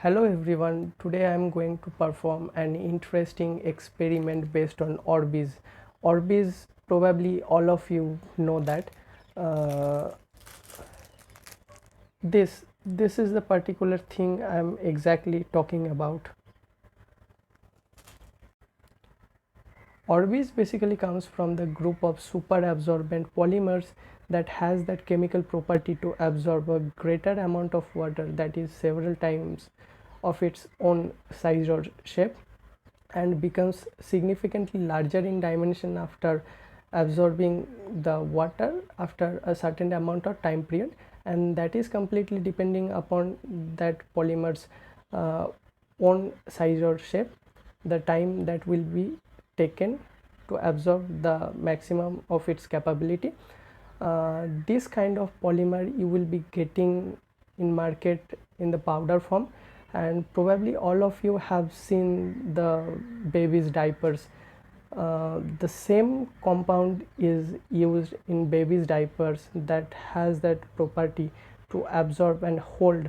Hello everyone, today I am going to perform an interesting experiment based on Orbeez. Orbeez, probably all of you know that. Uh, this is the particular thing I am exactly talking about. Orbeez basically comes from the group of super absorbent polymers that has that chemical property to absorb a greater amount of water, that is several times of its own size or shape, and becomes significantly larger in dimension after absorbing the water after a certain amount of time period, and that is completely depending upon that polymer's own size or shape, the time that will be taken to absorb the maximum of its capability. This kind of polymer you will be getting in market in the powder form, and probably all of you have seen the baby's diapers. The same compound is used in baby's diapers that has that property to absorb and hold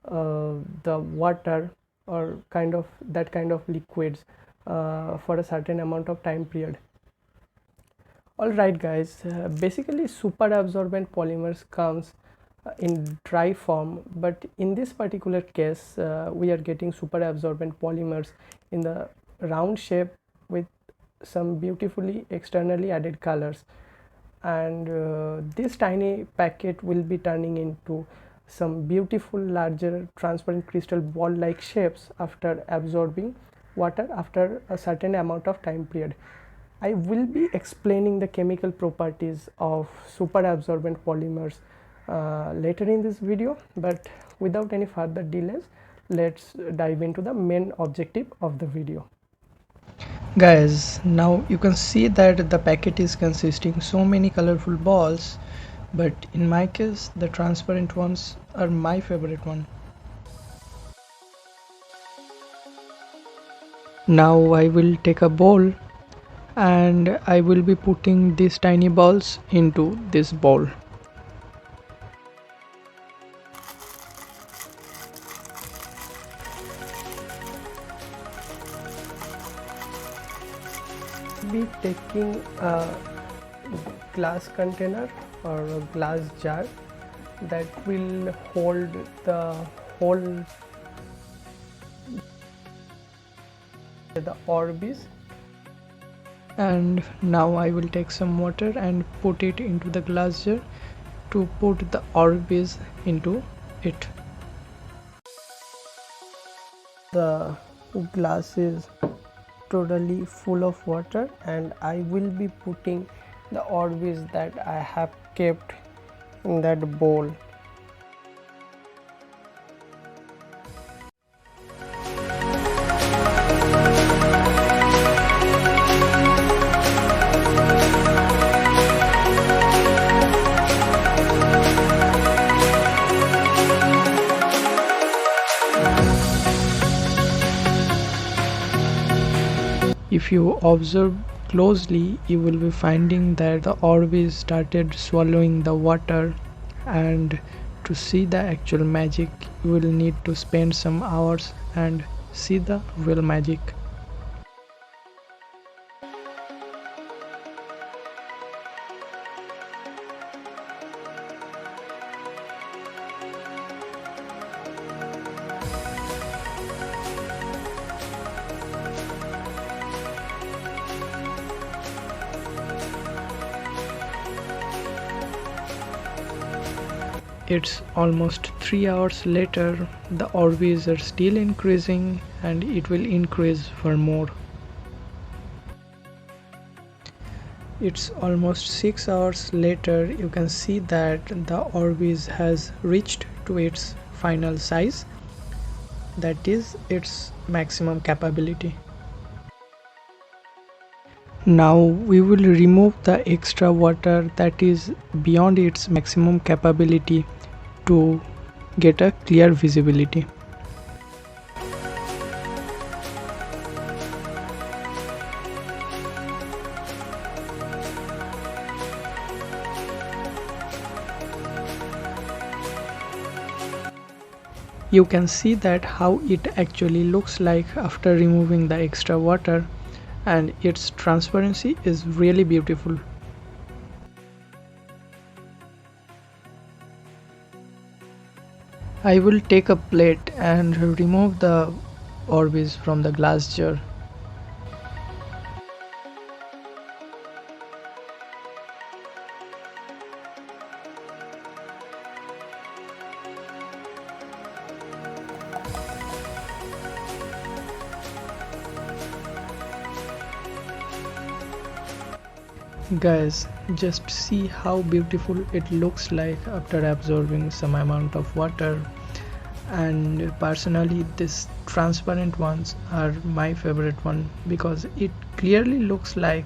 the water or kind of liquids for a certain amount of time period. Alright guys, basically super absorbent polymers comes in dry form, but in this particular case we are getting super absorbent polymers in the round shape with some beautifully externally added colors, and this tiny packet will be turning into some beautiful larger transparent crystal ball like shapes after absorbing water after a certain amount of time period. I will be explaining the chemical properties of super absorbent polymers later in this video, but without any further delays, let's dive into the main objective of the video. Guys, now you can see that the packet is consisting so many colorful balls, but in my case the transparent ones are my favorite one. Now I will take a bowl and I will be putting these tiny balls into this bowl. Be taking a glass container or a glass jar that will hold the whole the Orbeez, and now I will take some water and put it into the glass jar to put the Orbeez into it. The glass is totally full of water, and I will be putting the Orbeez that I have kept in that bowl. If you observe closely, you will be finding that the Orbeez started swallowing the water, and to see the actual magic you will need to spend some hours and see the real magic. It's almost 3 hours later, the Orbeez are still increasing, and it will increase for more. It's almost 6 hours later, you can see that the Orbeez has reached to its final size, that is its maximum capability. Now we will remove the extra water that is beyond its maximum capability to get a clear visibility. You can see that how it actually looks like after removing the extra water, and its transparency is really beautiful. I will take a plate and remove the Orbeez from the glass jar. Guys, just see how beautiful it looks like after absorbing some amount of water. And personally, these transparent ones are my favorite one because it clearly looks like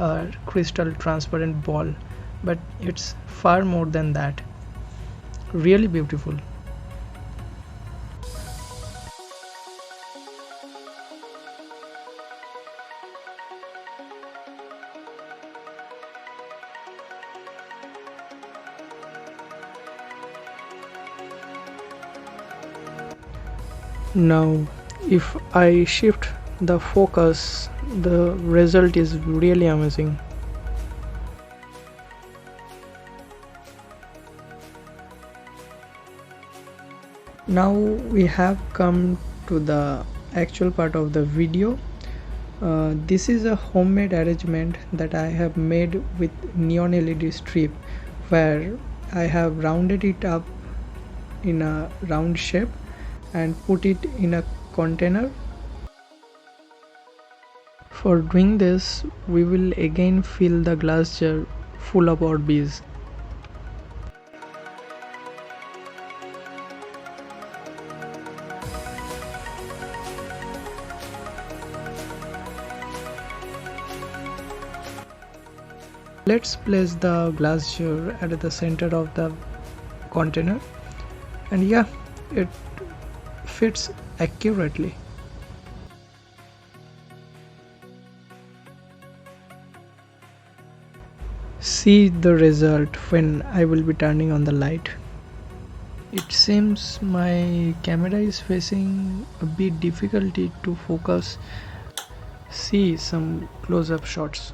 a crystal transparent ball, but it's far more than that. Really beautiful. Now if I shift the focus, the result is really amazing. Now we have come to the actual part of the video. This is a homemade arrangement that I have made with neon LED strip, where I have rounded it up in a round shape and put it in a container. For doing this, we will again fill the glass jar full of Orbeez. Let's place the glass jar at the center of the container, and yeah, it fits accurately. See the result when I will be turning on the light. It seems my camera is facing a bit difficulty to focus. See some close-up shots.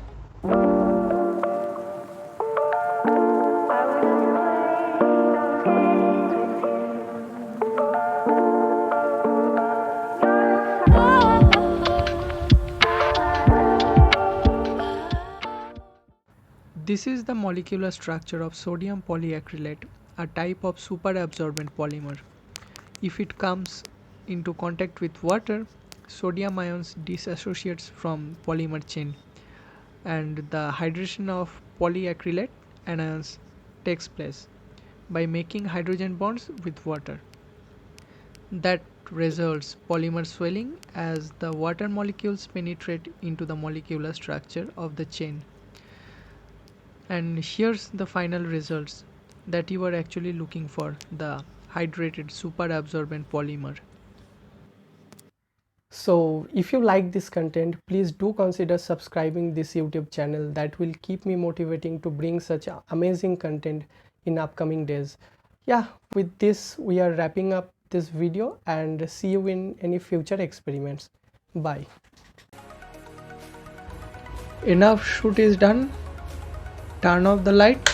This is the molecular structure of sodium polyacrylate, a type of super absorbent polymer. If it comes into contact with water, sodium ions dissociates from polymer chain, and the hydration of polyacrylate anions takes place by making hydrogen bonds with water. That results polymer swelling as the water molecules penetrate into the molecular structure of the chain. And here's the final results that you are actually looking for, the hydrated super absorbent polymer. So if you like this content, please do consider subscribing this YouTube channel. That will keep me motivating to bring such amazing content in upcoming days. Yeah, with this we are wrapping up this video, and see you in any future experiments. Bye. Enough shoot is done. Turn off the light.